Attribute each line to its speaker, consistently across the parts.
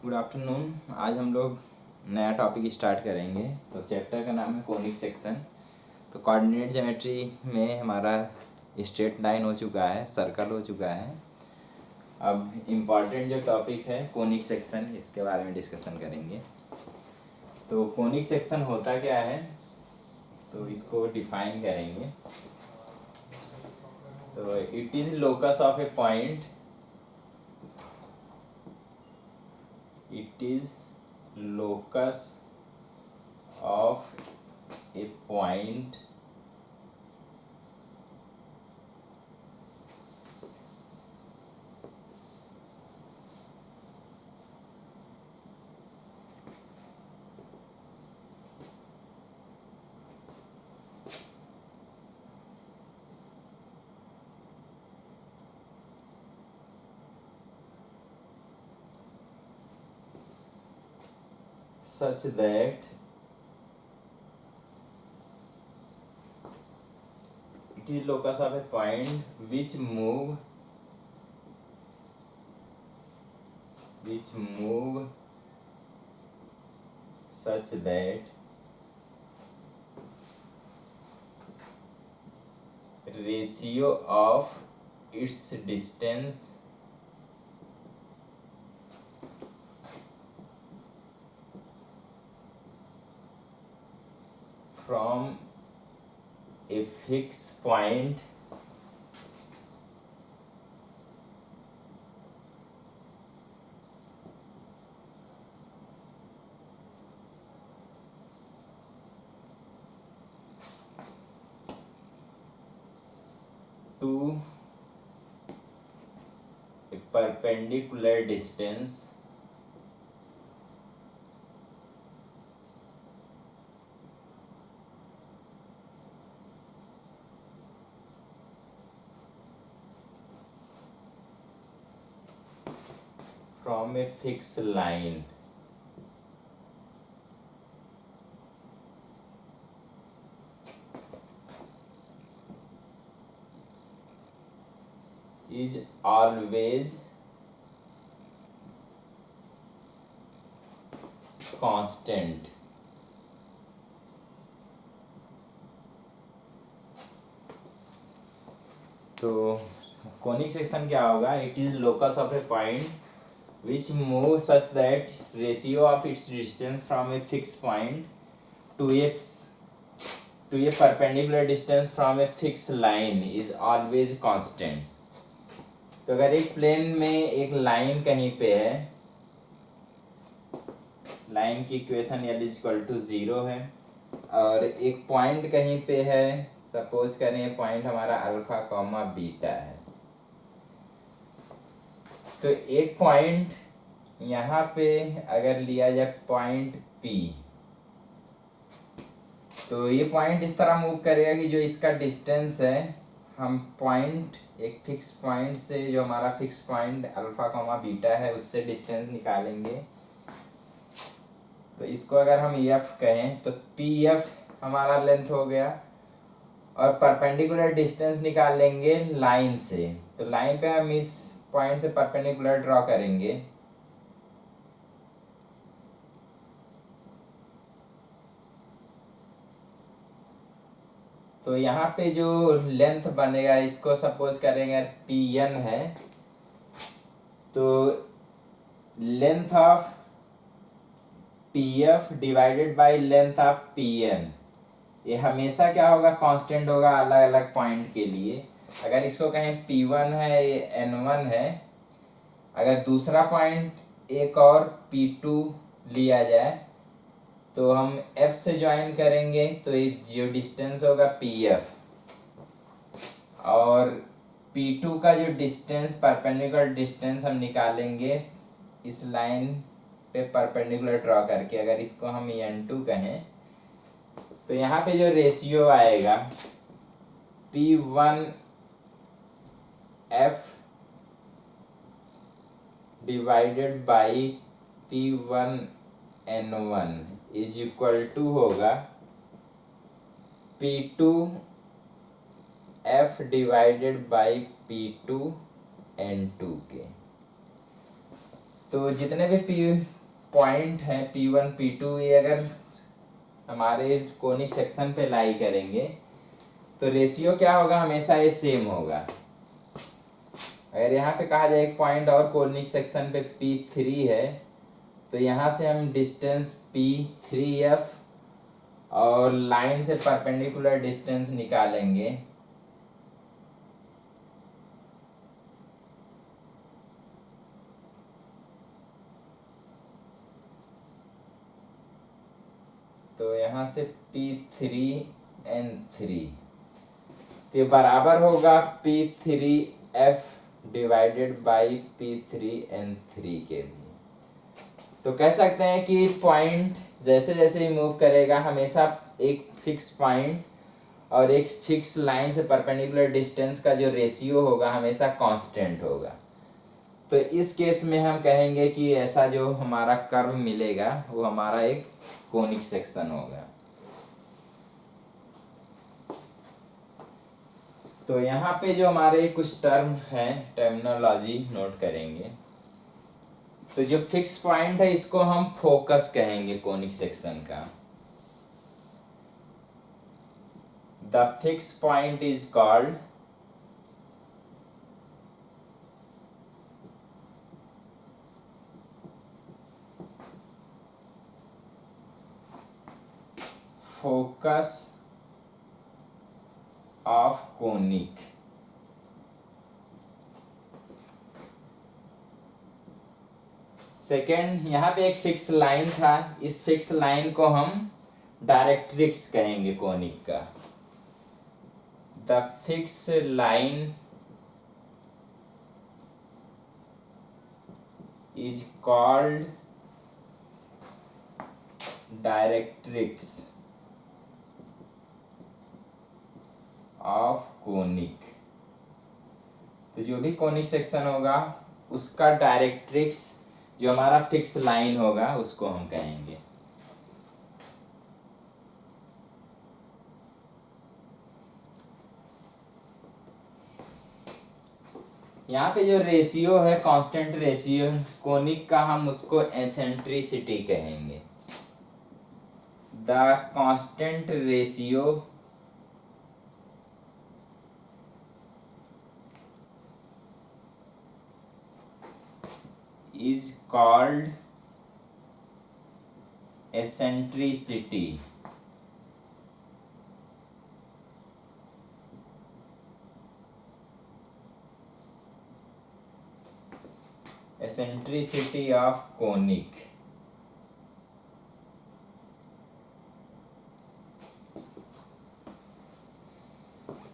Speaker 1: Good afternoon. आज हम लोग नया टॉपिक स्टार्ट करेंगे। तो चैप्टर का नाम है कोनिक सेक्शन। तो कोऑर्डिनेट ज्योमेट्री में हमारा स्ट्रेट लाइन हो चुका है, सर्कल हो चुका है। अब इम्पॉर्टेंट जो टॉपिक है कोनिक सेक्शन, इसके बारे में डिस्कशन करेंगे। तो कोनिक सेक्शन होता क्या है, तो इसको डिफाइन करेंगे। तो it is locus of A point, it is locus of a point such that it is locus of a point which move such that ratio of its distance from a fixed point to a perpendicular distance from a fixed line is always constant। तो conic section क्या होगा, it is locus of A point which move such that ratio of its distance from a fix point two A perpendicular distance from a fix line is always constant. तो अगर एक plane में एक line कहीं पे है, line की equation L = 0 है, और एक पॉइंट कहीं पे है, सपोज करें पॉइंट हमारा अल्फा कॉमा बीटा है। तो एक पॉइंट यहाँ पे अगर लिया जाए पॉइंट P, तो ये पॉइंट इस तरह मूव करेगा कि जो इसका डिस्टेंस है, हम पॉइंट एक फिक्स पॉइंट से, जो हमारा fix point alpha comma beta है, उससे डिस्टेंस निकालेंगे। तो इसको अगर हम F कहें तो PF हमारा लेंथ हो गया, और परपेंडिकुलर डिस्टेंस निकाल लेंगे लाइन से। तो लाइन पे हम इस पॉइंट से परपेंडिकुलर ड्रॉ करेंगे। तो यहाँ पे जो लेंथ बनेगा, इसको सपोज करेंगे PN है, तो length of PF divided by length of PN, ये हमेशा क्या होगा, कांस्टेंट होगा अलग अलग पॉइंट के लिए। अगर इसको कहें P1 है, ये N1 है, अगर दूसरा पॉइंट एक और P2 लिया जाए, तो हम F से ज्वाइन करेंगे, तो ये जो डिस्टेंस होगा PF, और P2 का जो डिस्टेंस, परपेंडिकुलर डिस्टेंस हम निकालेंगे इस लाइन पे परपेंडिकुलर ड्रॉ करके। अगर इसको हम N2 कहें, तो यहाँ पे जो रेशियो आएगा P1F divided by P1N1 is equal to होगा P2F डिवाइडेड बाई P2N2 के। तो जितने भी पॉइंट है P1 P2 ये अगर हमारे कोनिक सेक्शन पे लाई करेंगे तो रेशियो क्या होगा, हमेशा ये सेम होगा। अगर यहाँ पे कहा जाए एक पॉइंट और कोनिक सेक्शन पे P3 है तो यहाँ से हम डिस्टेंस P3F और लाइन से परपेंडिकुलर डिस्टेंस निकालेंगे। तो यहाँ से P3N3 तो ये बराबर होगा P3F डिवाइडेड बाई P3N3 के भी। तो कह सकते हैं कि पॉइंट जैसे जैसे ही मूव करेगा हमेशा एक फिक्स पॉइंट और एक फिक्स लाइन से परपेंडिकुलर डिस्टेंस का जो रेशियो होगा हमेशा कांस्टेंट होगा। तो इस केस में हम कहेंगे कि ऐसा जो हमारा कर्व मिलेगा वो हमारा एक कोनिक सेक्शन होगा। तो यहाँ पे जो हमारे कुछ टर्म हैं, टर्मिनोलॉजी नोट करेंगे। तो जो फिक्स पॉइंट है इसको हम फोकस कहेंगे कोनिक सेक्शन का। The fix point is called focus of conic. Second, यहाँ पे एक फिक्स लाइन था, इस फिक्स लाइन को हम डायरेक्ट्रिक्स कहेंगे कोनिक का। The fix line is called directrix of conic. तो जो भी कोनिक सेक्शन होगा उसका डायरेक्ट्रिक्स जो हमारा फिक्स लाइन होगा उसको हम कहेंगे। यहाँ पे जो रेशियो है कांस्टेंट रेशियो कोनिक का, हम उसको एसेंट्रिसिटी कहेंगे। The constant ratio is called eccentricity। eccentricity of conic।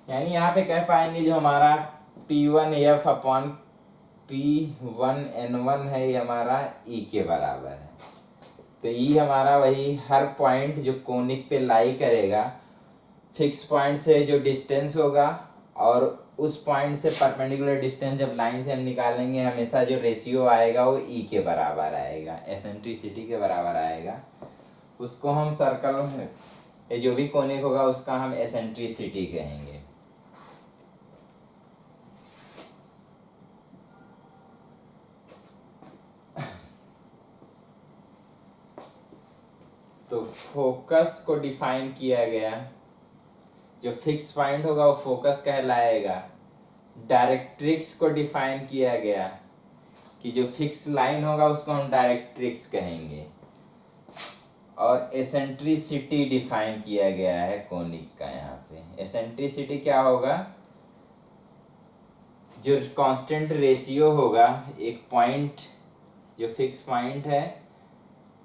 Speaker 1: यानी यहाँ पे कह पाएंगे जो हमारा P1F अपॉन P1N1 है ये हमारा E के बराबर है। तो E हमारा वही हर पॉइंट जो कोनिक पे लाई करेगा फिक्स पॉइंट से जो डिस्टेंस होगा और उस पॉइंट से परपेंडिकुलर डिस्टेंस जब लाइन से हम निकालेंगे हमेशा जो रेशियो आएगा वो E के बराबर आएगा, एसेंट्रिसिटी के बराबर आएगा। उसको हम सर्कल ये जो भी कोनिक होगा उसका हम एसेंट्रिसिटी कहेंगे। तो फोकस को डिफाइन किया गया, जो फिक्स पॉइंट होगा वो फोकस कहलाएगा। डायरेक्ट्रिक्स को डिफाइन किया गया कि जो फिक्स लाइन होगा उसको हम डायरेक्ट्रिक्स कहेंगे। और एसेंट्रिसिटी डिफाइन किया गया है कोनिक का। यहाँ पे एसेंट्रिसिटी क्या होगा, जो कांस्टेंट रेशियो होगा एक पॉइंट जो फिक्स पॉइंट है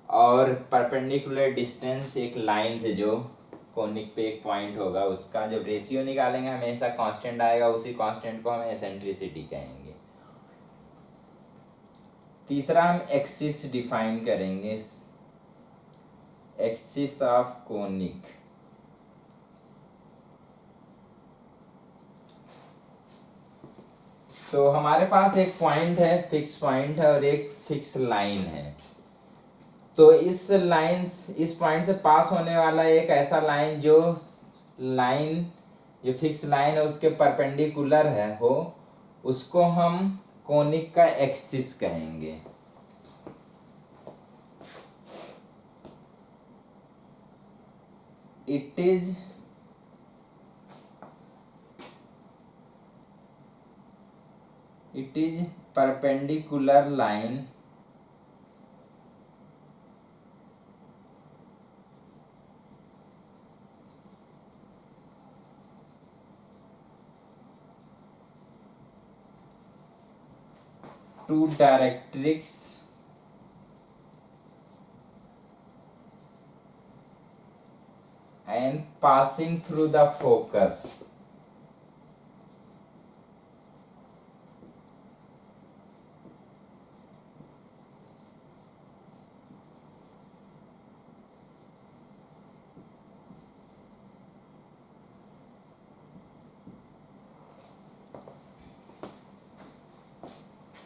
Speaker 1: और परपेंडिकुलर डिस्टेंस एक लाइन से जो कोनिक पे एक पॉइंट होगा उसका जब रेशियो निकालेंगे हमेशा कांस्टेंट आएगा, उसी कांस्टेंट को हम एसेंट्रिसिटी कहेंगे। तीसरा हम एक्सिस डिफाइन करेंगे, एक्सिस ऑफ कोनिक। तो हमारे पास एक पॉइंट है, फिक्स पॉइंट है और एक फिक्स लाइन है। तो इस लाइन इस पॉइंट से पास होने वाला एक ऐसा लाइन जो फिक्स लाइन है उसके परपेंडिकुलर है हो, उसको हम कोनिक का एक्सिस कहेंगे। it is perpendicular line to directrix and passing through the focus.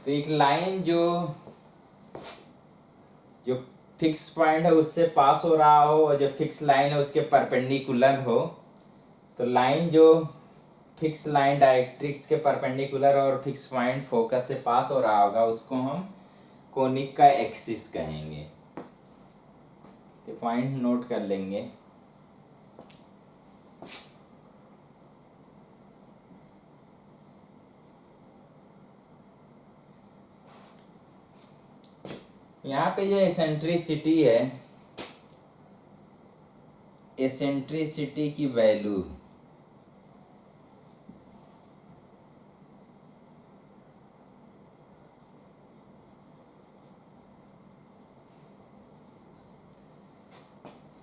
Speaker 1: तो एक लाइन जो फिक्स पॉइंट है उससे पास हो रहा हो और जो फिक्स लाइन है उसके परपेंडिकुलर हो, तो लाइन जो फिक्स लाइन डायरेक्ट्रिक्स के परपेंडिकुलर और फिक्स पॉइंट फोकस से पास हो रहा होगा उसको हम कोनिक का एक्सिस कहेंगे। तो पॉइंट नोट कर लेंगे। यहाँ पे जो एसेंट्रिसिटी है, एसेंट्रिसिटी की वैल्यू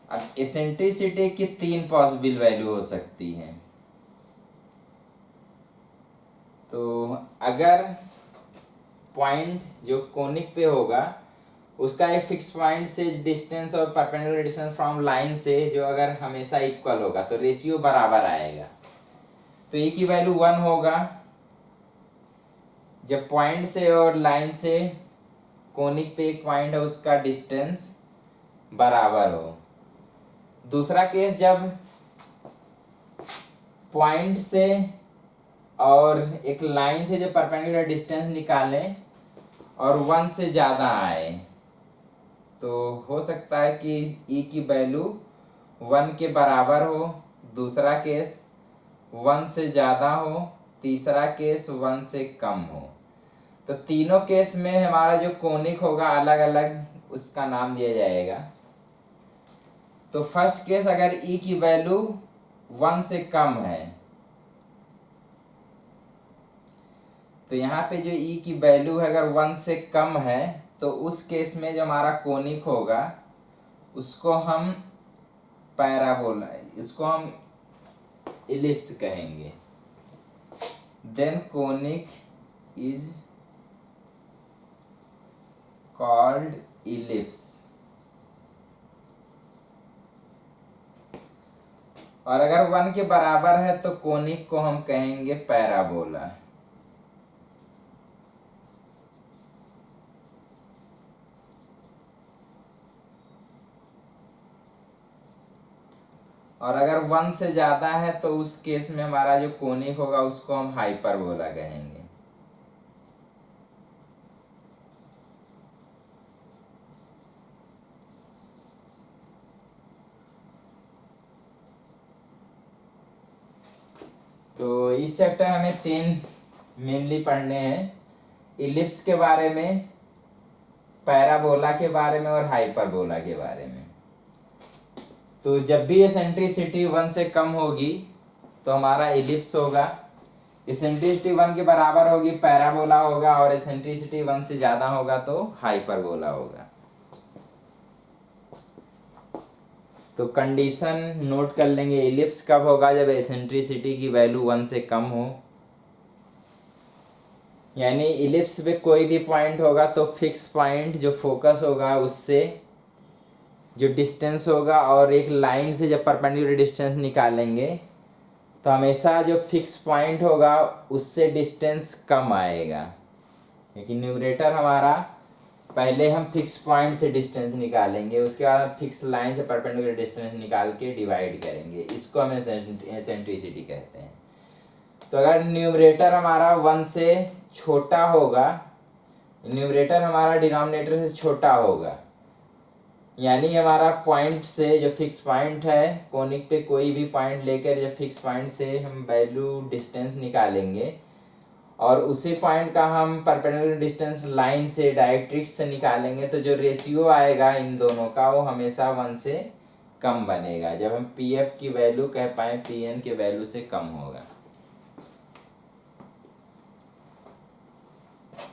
Speaker 1: अब एसेंट्रिसिटी की 3 पॉसिबल वैल्यू हो सकती है। तो अगर पॉइंट जो कोनिक पे होगा उसका एक फिक्स पॉइंट से डिस्टेंस और परपेंडिकुलर डिस्टेंस फ्रॉम लाइन से जो अगर हमेशा इक्वल होगा तो रेशियो बराबर आएगा। तो ए की वैल्यू 1 होगा जब पॉइंट से और लाइन से कोनिक पे एक पॉइंट है उसका डिस्टेंस बराबर हो। दूसरा केस जब पॉइंट से और एक लाइन से जो परपेंडिकुलर डिस्टेंस निकालें और 1 से ज़्यादा आए, तो हो सकता है कि ई की वैल्यू 1 के बराबर हो, दूसरा केस 1 से ज़्यादा हो, तीसरा केस 1 से कम हो। तो तीनों केस में हमारा जो कोनिक होगा अलग अलग उसका नाम दिया जाएगा। तो फर्स्ट केस अगर ई की वैल्यू 1 से कम है तो यहाँ पे जो ई की वैल्यू है अगर 1 से कम है तो उस केस में जो हमारा कोनिक होगा उसको हम पैराबोला, इसको हम इलिप्स कहेंगे। Then conic is called ellipse. और अगर 1 के बराबर है तो कोनिक को हम कहेंगे पैराबोला। और अगर 1 से ज़्यादा है तो उस केस में हमारा जो कोनिक होगा उसको हम हाइपरबोला कहेंगे। तो इस चैप्टर हमें 3 मेनली पढ़ने हैं, इलिप्स के बारे में, पैराबोला के बारे में और हाइपरबोला के बारे में। तो जब भी एसेंट्रिसिटी 1 से कम होगी तो हमारा इलिप्स होगा, एसेंट्रिसिटी 1 के बराबर होगी पैराबोला होगा, और एसेंट्रिसिटी 1 से ज़्यादा होगा तो हाइपरबोला होगा। तो कंडीशन नोट कर लेंगे, इलिप्स कब होगा? जब एसेंट्रिसिटी की वैल्यू 1 से कम हो, यानी इलिप्स पे कोई भी पॉइंट होगा तो फिक्स पॉइंट जो फोकस होगा उससे जो डिस्टेंस होगा और एक लाइन से जब परपेंडिकुलर डिस्टेंस निकालेंगे तो हमेशा जो फिक्स पॉइंट होगा उससे डिस्टेंस कम आएगा। लेकिन न्यूमरेटर हमारा पहले हम फिक्स पॉइंट से डिस्टेंस निकालेंगे, उसके बाद फिक्स लाइन से परपेंडिकुलर डिस्टेंस निकाल के डिवाइड करेंगे, इसको हम एसेंट्रिसिटी कहते हैं। तो अगर न्यूमरेटर हमारा 1 से छोटा होगा, न्यूमरेटर हमारा डिनोमिनेटर से छोटा होगा, यानी हमारा पॉइंट से जो फिक्स पॉइंट है कोनिक पे, कोई भी पॉइंट लेकर जो फिक्स पॉइंट से हम वैल्यू डिस्टेंस निकालेंगे और उसी पॉइंट का हम परपेंडिकुलर डिस्टेंस लाइन से डायरेक्ट्रिक्स से निकालेंगे, तो जो रेशियो आएगा इन दोनों का वो हमेशा 1 से कम बनेगा। जब हम पी एफ की वैल्यू कह पाए पी एन के वैल्यू से कम होगा।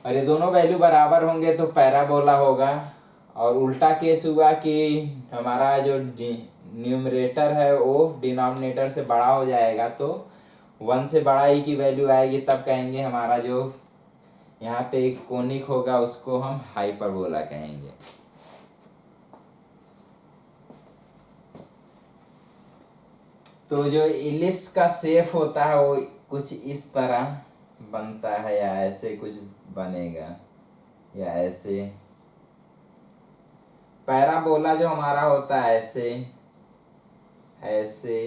Speaker 1: और ये दोनों वैल्यू बराबर होंगे तो पैराबोला होगा। और उल्टा केस हुआ कि हमारा जो न्यूमरेटर है वो डिनोमिनेटर से बड़ा हो जाएगा, तो 1 से बड़ा ही की वैल्यू आएगी, तब कहेंगे हमारा जो यहाँ पे एक कोनिक होगा उसको हम हाइपरबोला कहेंगे। तो जो इलिप्स का शेप होता है वो कुछ इस तरह बनता है, या ऐसे कुछ बनेगा, या ऐसे। पैराबोला जो हमारा होता है ऐसे ऐसे,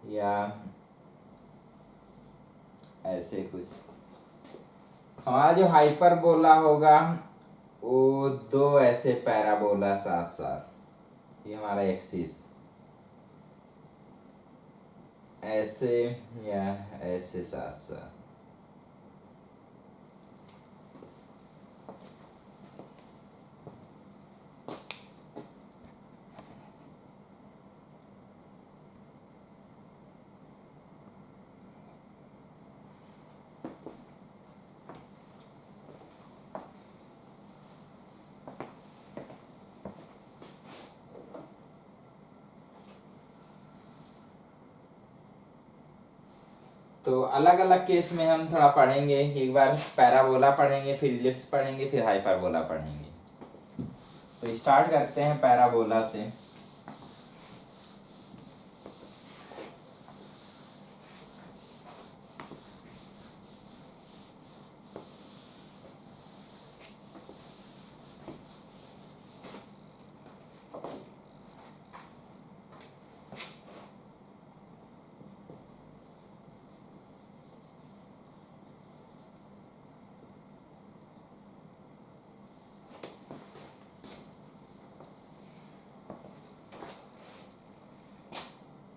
Speaker 1: या ऐसे कुछ। हमारा जो हाइपरबोला होगा वो दो ऐसे पैराबोला साथ साथ, ये हमारा एक्सिस ऐसे या ऐसे साथ साथ। तो अलग अलग केस में हम थोड़ा पढ़ेंगे, एक बार पैराबोला पढ़ेंगे, फिर इलिप्स पढ़ेंगे, फिर हाइपरबोला पढ़ेंगे। तो स्टार्ट करते हैं पैराबोला से।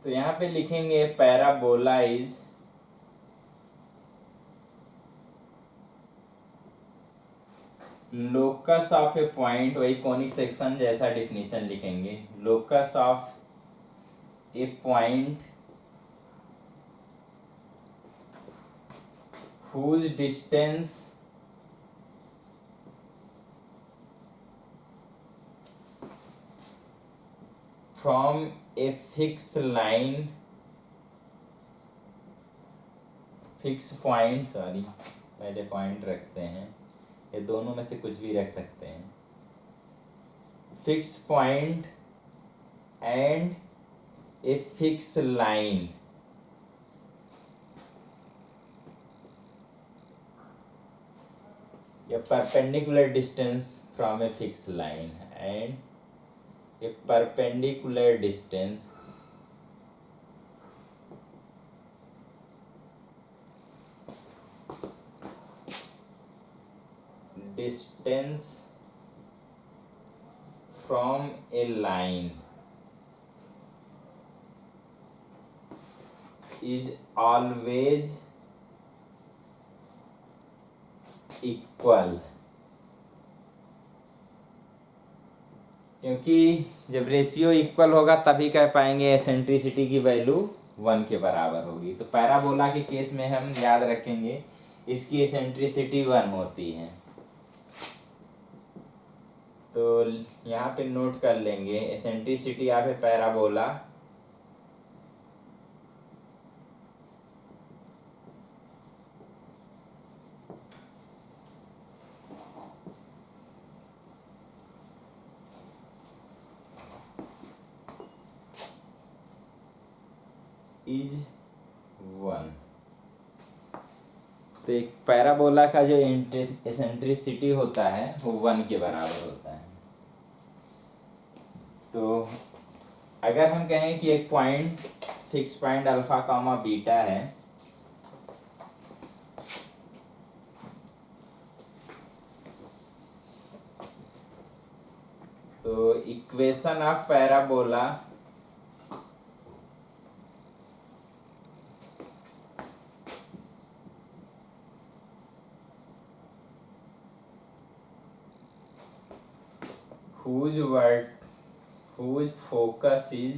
Speaker 1: तो यहाँ पे लिखेंगे parabola is locus of A point, वही कोनिक सेक्शन जैसा डिफिनीशन लिखेंगे। Locus of A point whose distance from a fixed line, fix point, sorry पहले पॉइंट रखते हैं, ये दोनों में से कुछ भी रख सकते हैं। Fix point and a fix line, a perpendicular distance from a fixed line and a perpendicular distance from a line is always equal. क्योंकि जब रेशियो इक्वल होगा तभी कह पाएंगे एसेंट्रिसिटी की वैल्यू 1 के बराबर होगी। तो पैराबोला के केस में हम याद रखेंगे इसकी एसेंट्रिसिटी 1 होती है। तो यहाँ पे नोट कर लेंगे eccentricity of A parabola is 1। तो एक पैराबोला का जो एसेंट्रिसिटी होता है वो 1 के बराबर होता है। तो अगर हम कहें कि एक पॉइंट फिक्स पॉइंट अल्फा कामा बीटा है, तो equation of parabola whose focus is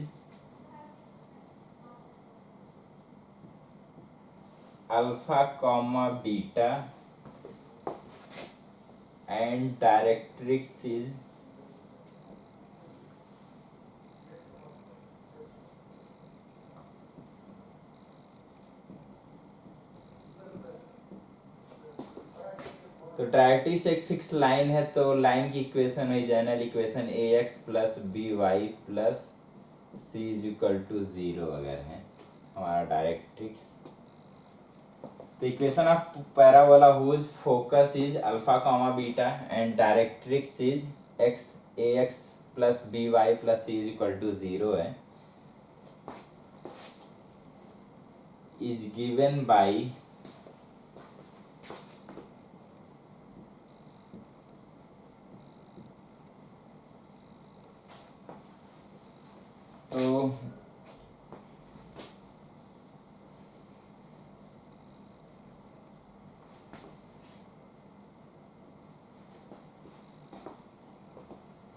Speaker 1: alpha comma beta and directrix is तो डायरेक्ट्रिक्स एक फिक्स लाइन है, तो लाइन की इक्वेशन है general equation a x plus b y plus c is equal to 0 अगर है हमारा डायरेक्ट्रिक्स। तो equation of parabola whose focus is alpha comma beta and directrix is x a x plus b y plus c is equal to 0 है, is given by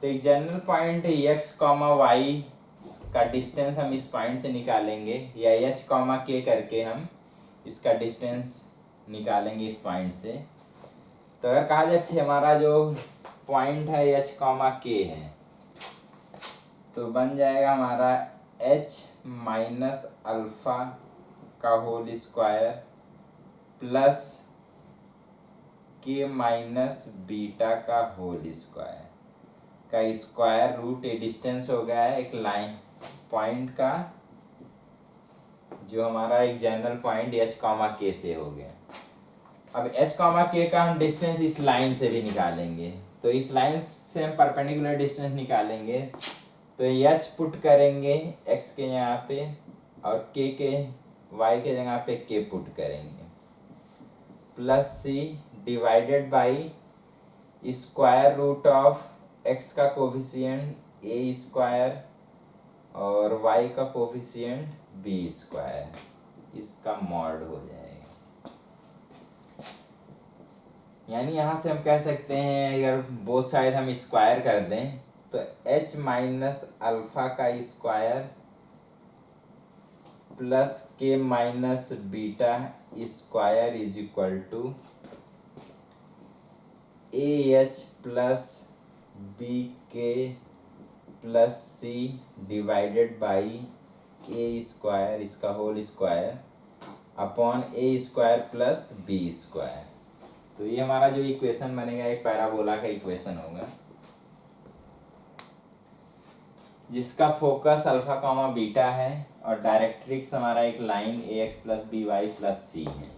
Speaker 1: तो एक general point x comma y का distance हम इस point से निकालेंगे, या h comma के करके हम इसका डिस्टेंस निकालेंगे इस पॉइंट से। तो अगर कहा जाए कि हमारा जो पॉइंट है एच कॉमा के है, तो बन जाएगा हमारा एच माइनस अल्फा का whole square plus k minus beta का होल स्क्वायर का स्क्वायर रूट। ए डिस्टेंस हो गया है एक लाइन पॉइंट का, जो हमारा एक जनरल पॉइंट एच कॉमा के से हो गया। अब एच कॉमा के का हम डिस्टेंस इस लाइन से भी निकालेंगे, तो इस लाइन से हम परपेंडिकुलर डिस्टेंस निकालेंगे, तो एच पुट करेंगे एक्स के यहाँ पे और के वाई के जगह पे के पुट करेंगे, plus c divided by square root of x का कोफिशिएंट ए स्क्वायर और वाई का कोफिशिएंट बी स्क्वायर, इसका मॉड हो जाएगा। यानी यहाँ से हम कह सकते हैं अगर बोथ साइड हम स्क्वायर कर दें तो h माइनस अल्फा का square plus k minus beta square is equal to a h plus b k plus c divided by a square इसका whole square upon a square plus b square. तो ये हमारा जो equation बनेगा एक parabola का equation होगा, जिसका फोकस अल्फा कॉमा बीटा है और डायरेक्ट्रिक्स हमारा एक line a x plus b y plus c है।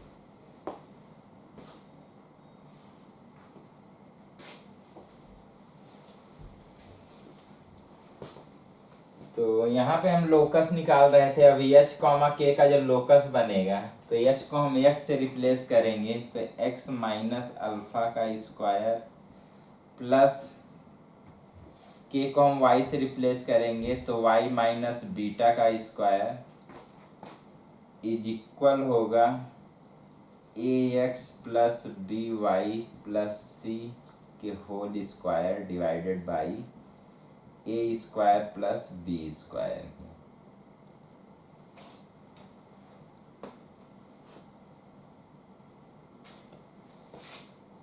Speaker 1: तो यहाँ पे हम लोकस निकाल रहे थे। अब एच कॉमा के का जब लोकस बनेगा तो एच को हम एक्स से रिप्लेस करेंगे, तो एक्स माइनस अल्फा का स्क्वायर प्लस के को हम वाई से रिप्लेस करेंगे, तो वाई माइनस बीटा का स्क्वायर इज इक्वल होगा a x plus b y plus c के whole square divided by a square plus b square.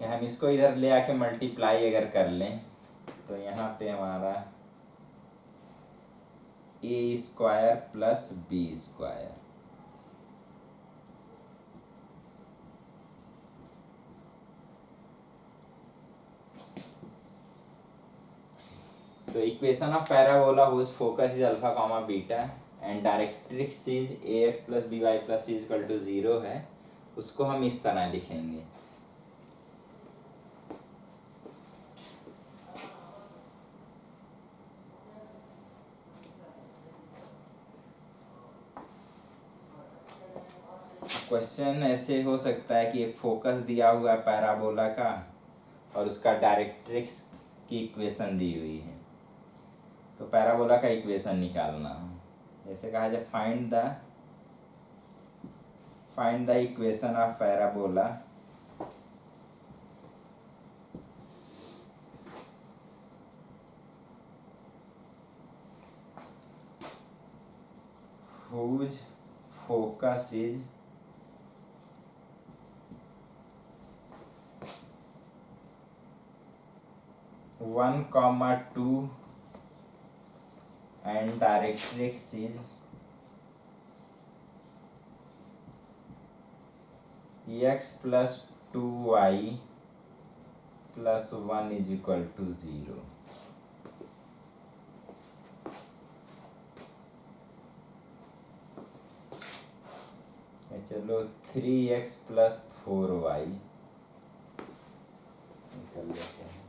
Speaker 1: हम इसको इधर ले आके मल्टीप्लाई अगर कर लें तो यहाँ पे हमारा a square plus b square, तो equation of parabola whose focus is alpha comma beta and directrix is a x plus b y plus c equal to 0 है, उसको हम इस तरह लिखेंगे। क्वेश्चन ऐसे हो सकता है कि एक फोकस दिया हुआ है पैराबोला का और उसका डायरेक्ट्रिक्स की इक्वेशन दी हुई है, तो पैराबोला का इक्वेशन निकालना, जैसे कहा जाए find the equation of parabola whose focus is one comma two and directrix is x plus 2y plus 1 is equal to 0। चलो 3x plus 4y निकल लेते हैं।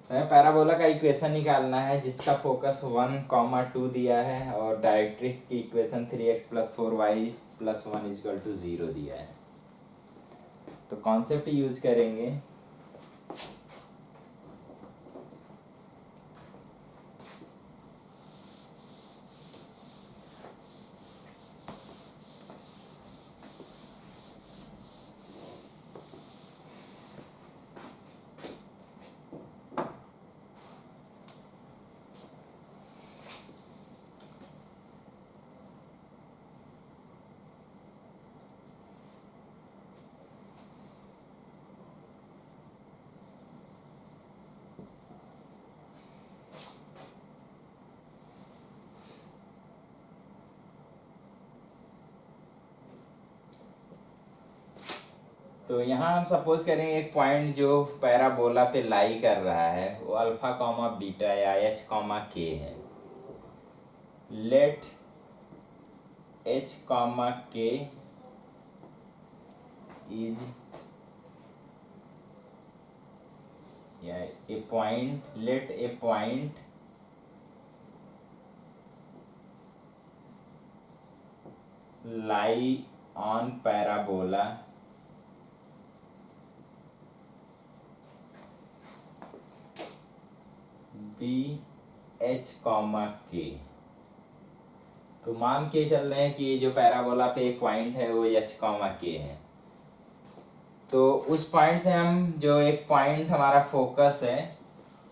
Speaker 1: हमें पैराबोला का इक्वेशन निकालना है जिसका फोकस 1,2 दिया है और डायरेक्ट्रिक्स की equation 3x plus 4y plus 1 is equal to 0 दिया है। तो कॉन्सेप्ट यूज करेंगे, तो यहाँ हम सपोज करेंगे एक पॉइंट जो पैराबोला पे लाई कर रहा है वो अल्फा कॉमा बीटा या एच कॉमा के है। Let h comma k is a point, let a point lie on parabola be h comma k. तो मान के चल रहे हैं कि जो पैराबोला पे एक पॉइंट है वो एच कॉमा के है। तो उस पॉइंट से हम जो एक पॉइंट हमारा फोकस है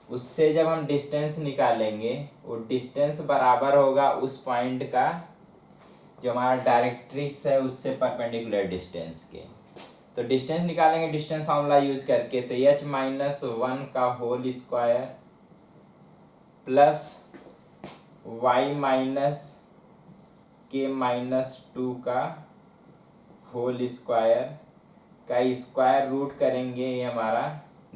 Speaker 1: उससे जब हम डिस्टेंस निकालेंगे वो डिस्टेंस बराबर होगा उस पॉइंट का जो हमारा डायरेक्ट्रिक्स है उससे परपेंडिकुलर डिस्टेंस के। तो डिस्टेंस निकालेंगे डिस्टेंस फार्मूला यूज करके, तो एच माइनस 1 का whole square plus y minus k minus 2 का होल स्क्वायर का स्क्वायर रूट करेंगे, ये हमारा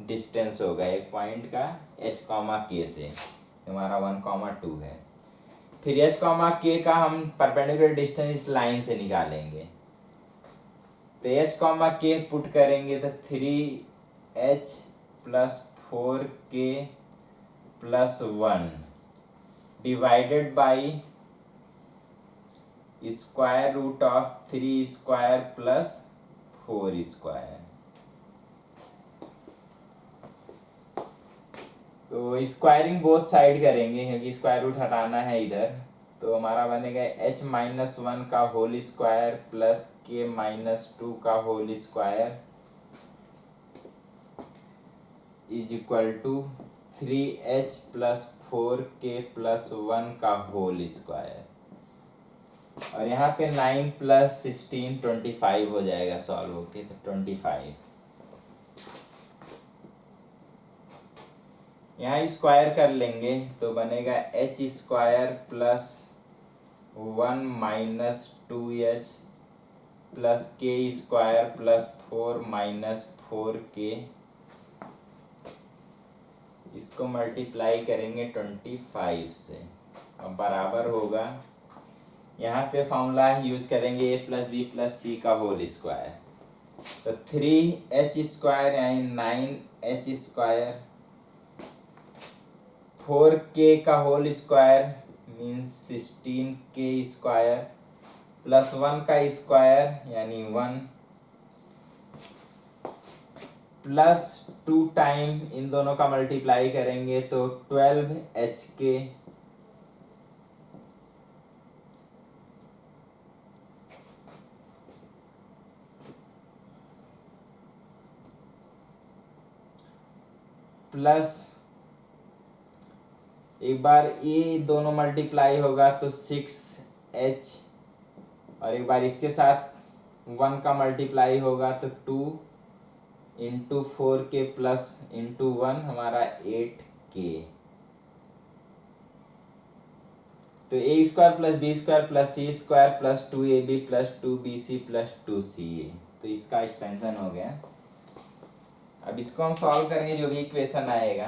Speaker 1: डिस्टेंस होगा एक पॉइंट का एच कॉमा के से, हमारा 1,2 है। फिर एच कॉमा के का हम परपेंडिकुलर डिस्टेंस इस लाइन से निकालेंगे। तो एच कॉमा के पुट करेंगे तो 3h plus 4k plus 1 divided by square root of 3 square plus 4 square. तो स्क्वायरिंग बोथ साइड करेंगे क्योंकि स्क्वायर रूट हटाना है इधर। तो हमारा बनेगा h माइनस 1 का whole square plus k minus 2 का whole square is equal to 3h plus 4k plus 1 का होल स्क्वायर। और यहाँ पे 9 प्लस 16 25 हो जाएगा सॉल्व होके, तो 25। यहाँ स्क्वायर कर लेंगे तो बनेगा h square plus 1 minus 2h plus k square plus 4 minus 4k। इसको मल्टीप्लाई करेंगे 25 से और बराबर होगा, यहाँ पे फॉर्मूला यूज करेंगे a प्लस बी प्लस सी का होल स्क्वायर। तो 3h स्क्वायर यानी 9h स्क्वायर 4k का whole square means 16k square plus 1 का स्क्वायर यानी 1 प्लस 2 टाइम इन दोनों का मल्टीप्लाई करेंगे तो 12 HK प्लस एक बार ये दोनों मल्टीप्लाई होगा तो 6H और एक बार इसके साथ 1 का मल्टीप्लाई होगा तो 2 × 4K प्लस इंटू 1 हमारा 8K। तो A² plus B² plus C² plus 2AB plus 2BC plus 2CA। तो इसका एक्सटेंशन हो गया। अब इसको हम सॉल्व करेंगे, जो भी इक्वेशन आएगा।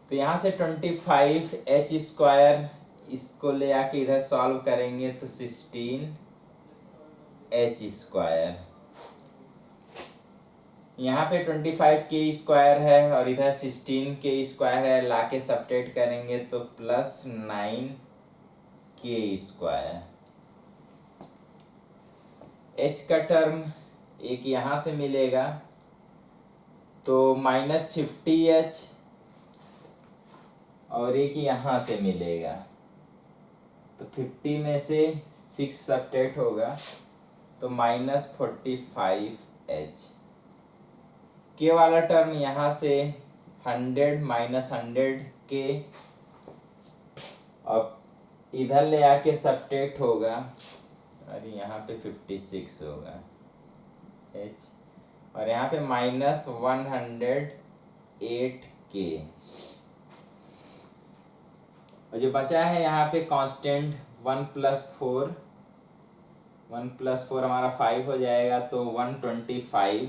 Speaker 1: तो यहाँ से 25H² इसको ले आके इधर सॉल्व करेंगे तो 16H²। यहाँ पे 25K² है और इधर 16K² है, लाके सब्ट्रैक्ट करेंगे तो प्लस 9K²। H का टर्म एक यहाँ से मिलेगा तो -50H और एक यहाँ से मिलेगा तो 50 में से 6 सब्ट्रैक्ट होगा तो -45H। के वाला टर्म यहाँ से 100 -100K और इधर ले आके सब्ट्रैक्ट होगा और यहाँ पे 56 होगा H और यहाँ पे -108K। और जो बचा है यहाँ पे कांस्टेंट 1 + 4 हमारा 5 हो जाएगा तो 125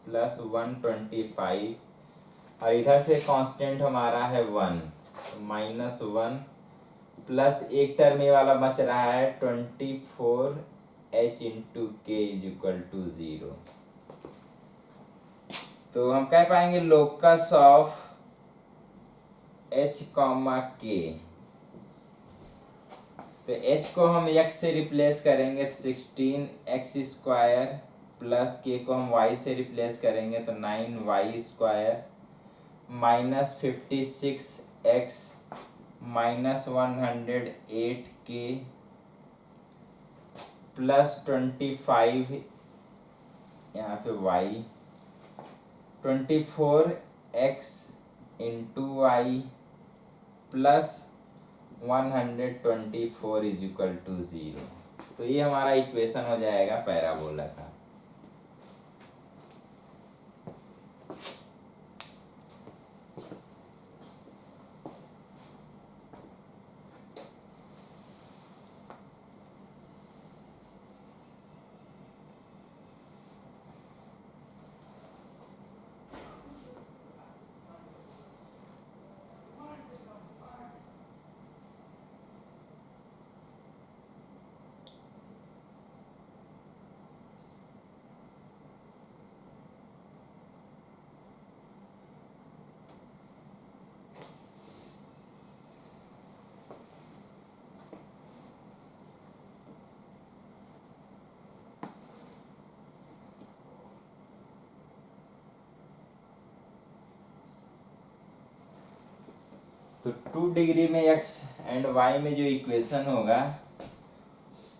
Speaker 1: + 125 और इधर से कांस्टेंट हमारा है 1 तो -1 प्लस एक टर्म ये वाला बच रहा है 24H × K = 0। तो हम कह पाएंगे लोकस ऑफ H, K। तो H को हम x से रिप्लेस करेंगे तो 16x² प्लस K को हम y से रिप्लेस करेंगे तो 9y² -56x -108K प्लस 25 यहाँ पे y 24x × y प्लस 124 = 0। तो ये हमारा इक्वेशन हो जाएगा पैराबोला का। तो 2 डिग्री में x एंड y में जो इक्वेशन होगा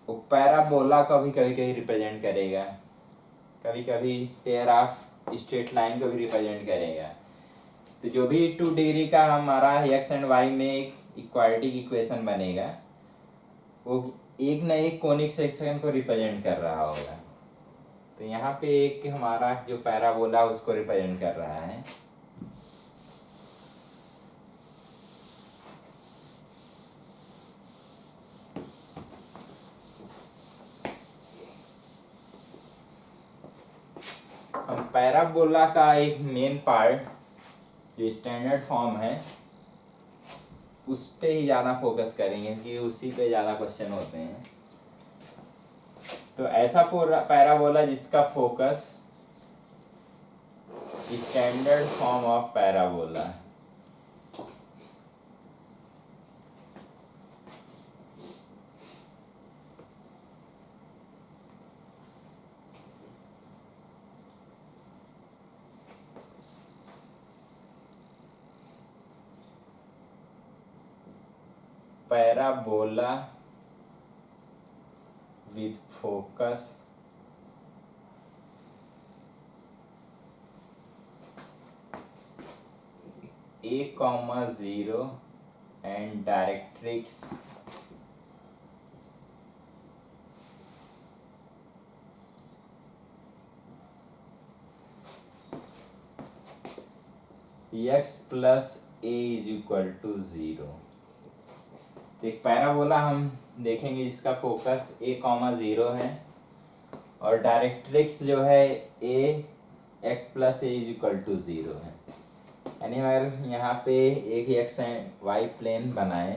Speaker 1: वो पैराबोला को भी कभी कभी रिप्रेजेंट करेगा, कभी कभी पेयर ऑफ स्ट्रेट लाइन को भी रिप्रेजेंट करेगा। तो जो भी 2 डिग्री का हमारा x एंड y में एक इक्वालिटी इक्वेशन बनेगा वो एक न एक कोनिक सेक्शन को रिप्रेजेंट कर रहा होगा। तो यहाँ पे एक हमारा जो पैराबोला उसको रिप्रेजेंट कर रहा है। हम पैराबोला का एक मेन पार्ट जो स्टैंडर्ड फॉर्म है उस पे ही ज़्यादा फोकस करेंगे कि उसी पे ज़्यादा क्वेश्चन होते हैं। तो ऐसा पैराबोला जिसका focus standard form of parabola. Parabola with focus A,0 and directrix x plus a is equal to 0। तो एक पैराबोला हम देखेंगे जिसका फोकस A,0 है और डायरेक्ट्रिक्स जो है a x plus a is equal to 0 है। यानी अगर यहाँ पे एक एक्स वाई प्लेन बनाए,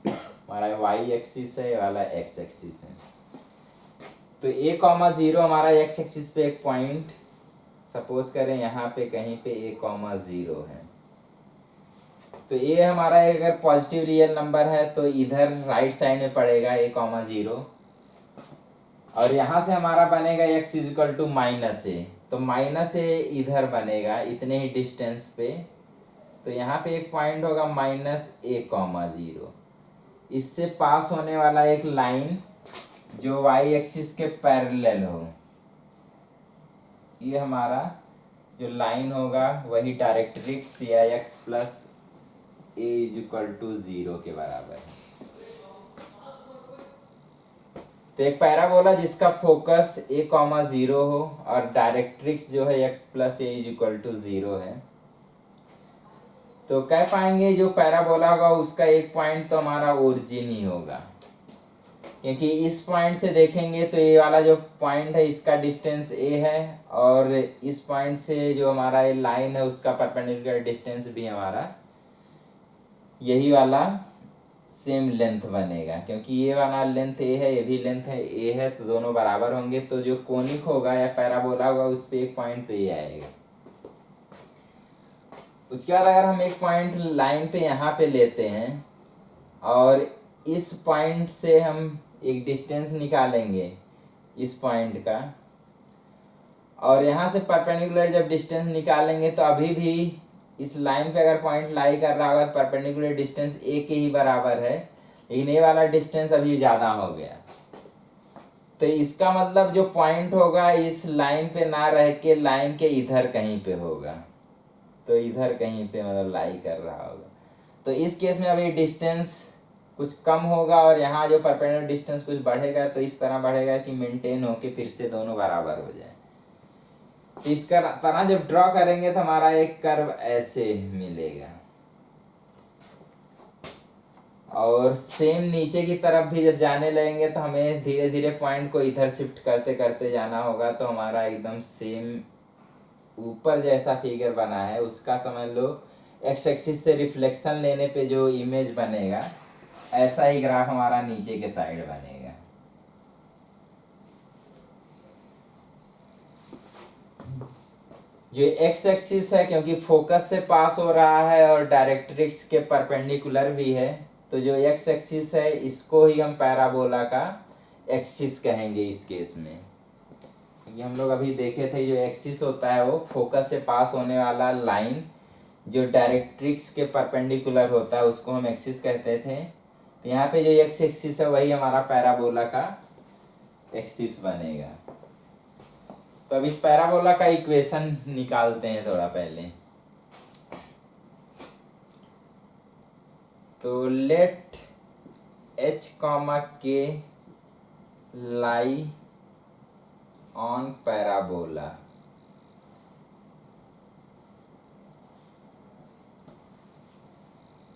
Speaker 1: हमारा वाई एक्सिस है, ये वाला एक्स एक्सिस है, तो A,0 हमारा एक्स एक्सिस पे एक पॉइंट सपोज करें यहाँ पे कहीं पे A,0 है। तो ए हमारा अगर पॉजिटिव रियल नंबर है तो इधर राइट साइड में पड़ेगा A,0 और यहाँ से हमारा बनेगा x is equal to -a, तो -a इधर बनेगा इतने ही डिस्टेंस पे। तो यहाँ पे एक पॉइंट होगा -a,0, इससे पास होने वाला एक लाइन जो y एक्सिस के पैरेलल हो, ये हमारा जो लाइन होगा वही डायरेक्ट्रिक्स या x plus a is equal to 0 के बराबर है। तो एक पैराबोला जिसका फोकस A,0 हो और डायरेक्ट्रिक्स जो है x plus a is equal to 0 है, तो कह पाएंगे जो पैराबोला होगा उसका एक पॉइंट तो हमारा ओरिजिन ही होगा, क्योंकि इस पॉइंट से देखेंगे तो ये वाला जो पॉइंट है इसका डिस्टेंस a है और इस पॉइंट से जो हमारा ये लाइन है उसका परपेंडिकुलर डिस्टेंस भी हमारा यही वाला सेम लेंथ बनेगा, क्योंकि ये वाला लेंथ a है, ये भी लेंथ है a है, तो दोनों बराबर होंगे। तो जो कोनिक होगा या पैराबोला होगा उस पर एक पॉइंट तो ये आएगा। उसके बाद अगर हम एक पॉइंट लाइन पे यहाँ पे लेते हैं और इस पॉइंट से हम एक डिस्टेंस निकालेंगे इस पॉइंट का, और यहाँ से परपेंडिकुलर जब डिस्टेंस निकालेंगे तो अभी भी इस लाइन पे अगर पॉइंट लाई कर रहा होगा तो परपेंडिकुलर डिस्टेंस a के ही बराबर है, लेकिन ये वाला डिस्टेंस अभी ज़्यादा हो गया। तो इसका मतलब जो पॉइंट होगा इस लाइन पे ना रह के लाइन के इधर कहीं पे होगा, तो इधर कहीं पे मतलब लाई कर रहा होगा। तो इस केस में अभी डिस्टेंस कुछ कम होगा और यहाँ जो परपेंडिकुलर डिस्टेंस कुछ बढ़ेगा, तो इस तरह बढ़ेगा कि मेंटेन होके फिर से दोनों बराबर हो जाए। इसका तरह जब ड्रॉ करेंगे तो हमारा एक कर्व ऐसे मिलेगा, और सेम नीचे की तरफ भी जब जाने लगेंगे तो हमें धीरे धीरे पॉइंट को इधर शिफ्ट करते करते जाना होगा, तो हमारा एकदम सेम ऊपर जैसा फिगर बना है उसका समझ लो एक्स एक्सिस से रिफ्लेक्शन लेने पे जो इमेज बनेगा ऐसा ही ग्राफ हमारा नीचे के साइड बनेगा। जो एक्स एक्सिस है क्योंकि फोकस से पास हो रहा है और डायरेक्ट्रिक्स के परपेंडिकुलर भी है, तो जो एक्स एक्सिस है इसको ही हम पैराबोला का एक्सिस कहेंगे इस केस में। क्योंकि हम लोग अभी देखे थे जो एक्सिस होता है वो फोकस से पास होने वाला लाइन जो डायरेक्ट्रिक्स के परपेंडिकुलर होता है उसको हम एक्सिस कहते थे। तो यहाँ पे जो एक्स एक्सिस है वही हमारा पैराबोला का एक्सिस बनेगा। तो अब इस पैराबोला का इक्वेशन निकालते हैं थोड़ा पहले। तो let h, k lie on parabola.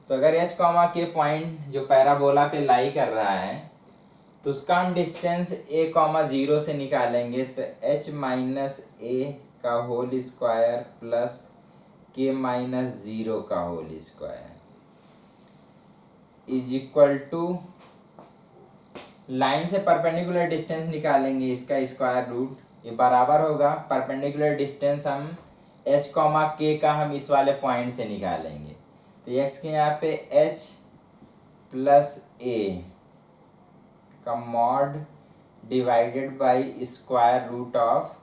Speaker 1: तो अगर h, k पॉइंट जो पैराबोला पे लाई कर रहा है तो उसका हम डिस्टेंस A,0 से निकालेंगे, तो h माइनस a का whole square plus k minus 0 का whole square is equal to, line से परपेंडिकुलर डिस्टेंस निकालेंगे इसका स्क्वायर रूट, ये बराबर होगा परपेंडिकुलर डिस्टेंस हम h, k का हम इस वाले पॉइंट से निकालेंगे। तो x के यहाँ पे h प्लस a का mod divided by square root of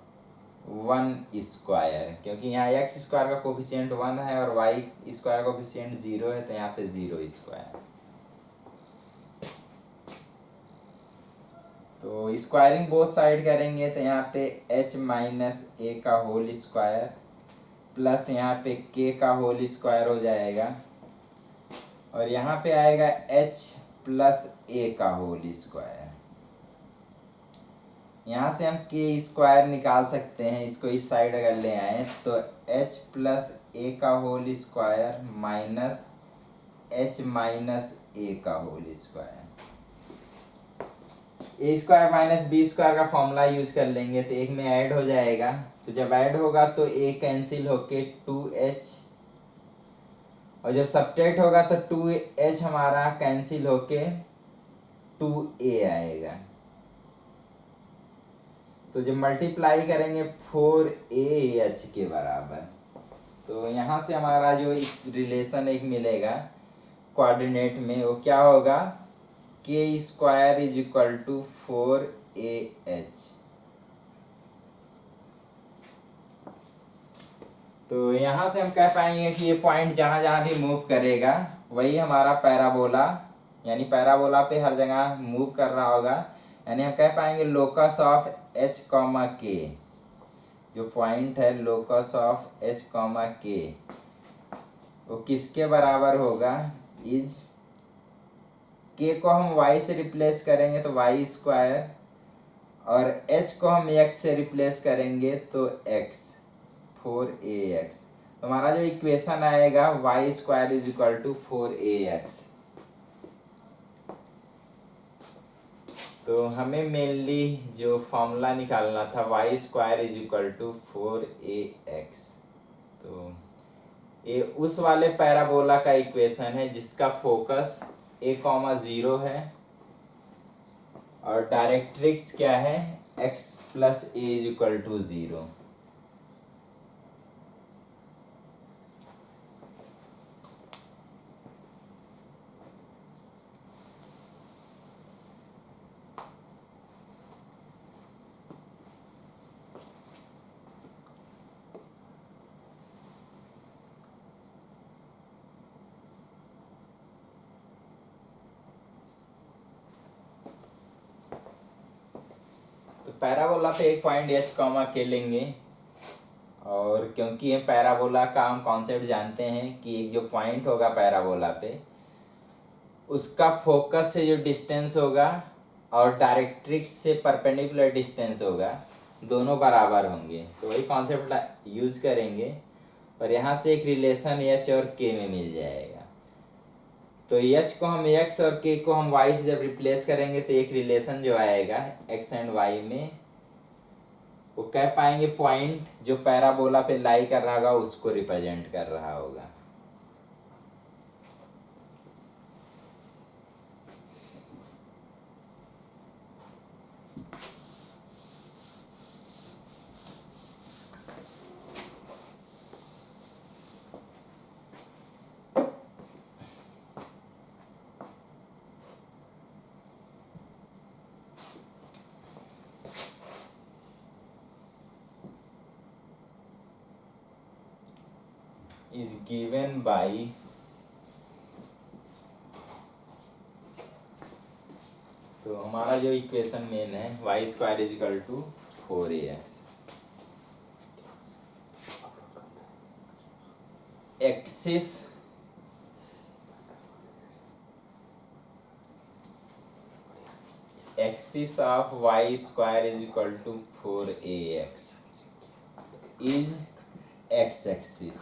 Speaker 1: 1 square, क्योंकि यहाँ x स्क्वायर का कोफिशिएंट 1 है और y स्क्वायर का कोफिशिएंट 0 है, तो यहाँ पे 0 स्क्वायर। तो स्क्वायरिंग बोथ साइड करेंगे तो यहाँ पे h माइनस ए का होल स्क्वायर प्लस यहाँ पे k का होल स्क्वायर हो जाएगा और यहाँ पे आएगा h प्लस ए का होल स्क्वायर। यहाँ से हम के स्क्वायर निकाल सकते हैं, इसको इस साइड अगर ले आए तो h प्लस ए का whole square minus h minus a का whole square. A square minus b square का फॉर्मूला यूज कर लेंगे तो एक में ऐड हो जाएगा, तो जब ऐड होगा तो ए कैंसिल होके 2h और जब सब्ट्रैक्ट होगा तो 2h हमारा कैंसिल होके 2a आएगा। तो जब मल्टीप्लाई करेंगे 4ah के बराबर, तो यहाँ से हमारा जो रिलेशन एक मिलेगा कोऑर्डिनेट में वो क्या होगा, के square is equal to 4ah। तो यहाँ से हम कह पाएंगे कि ये पॉइंट जहाँ जहाँ भी मूव करेगा वही हमारा पैराबोला, यानी पैराबोला पे हर जगह मूव कर रहा होगा, यानी हम कह पाएंगे लोकस ऑफ h कॉमा के, जो पॉइंट है लोकस ऑफ h कॉमा के वो किसके बराबर होगा, इज k को हम y से रिप्लेस करेंगे तो y स्क्वायर और h को हम x से रिप्लेस करेंगे तो x 4ax। तो हमारा जो इक्वेशन आएगा y square is equal to 4ax। तो हमें मेनली जो फॉर्मूला निकालना था y square is equal to 4ax, तो ये उस वाले पैराबोला का इक्वेशन है जिसका फोकस a,0 है और डायरेक्ट्रिक्स क्या है x plus a is equal to 0। Parabola पे एक पॉइंट h कॉमा के लेंगे और क्योंकि ये पैराबोला का हम कॉन्सेप्ट जानते हैं कि एक जो पॉइंट होगा पैराबोला पे उसका फोकस से जो डिस्टेंस होगा और डायरेक्ट्रिक्स से परपेंडिकुलर डिस्टेंस होगा दोनों बराबर होंगे, तो वही कॉन्सेप्ट यूज करेंगे और यहाँ से एक रिलेशन h और k में मिल जाएगा। तो h को हम x और k को हम y से जब रिप्लेस करेंगे तो एक रिलेशन जो आएगा x एंड y में वो कह पाएंगे पॉइंट जो पैराबोला पे लाई कर रहा होगा उसको रिप्रेजेंट कर रहा होगा। is given by तो हमारा जो इक्वेशन मेन है y square is equal to 4ax, axis of y square is equal to 4ax is x axis.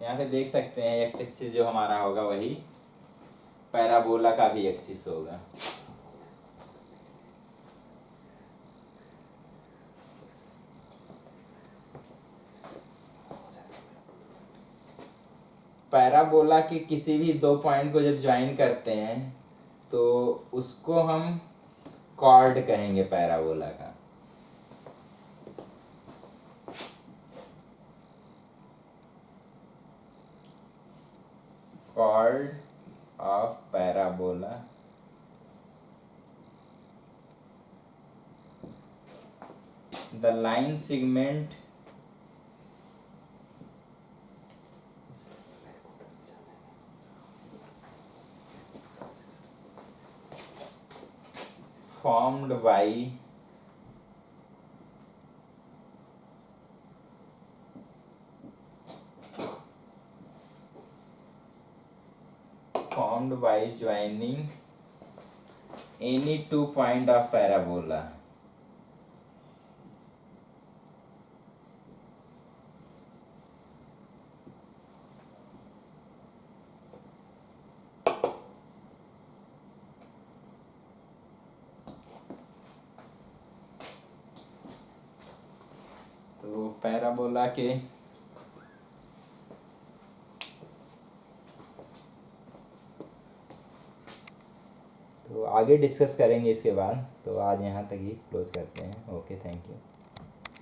Speaker 1: यहाँ पे देख सकते हैं x एक्सिस जो हमारा होगा वही पैराबोला का भी एक्सिस होगा। पैराबोला के किसी भी दो पॉइंट को जब ज्वाइन करते हैं तो उसको हम कॉर्ड कहेंगे पैराबोला का। Chord of parabola the line segment formed by joining any two point of parabola. तो पैराबोला के तो आगे डिस्कस करेंगे इसके बाद। तो आज यहाँ तक ही क्लोज करते हैं। Okay, thank you.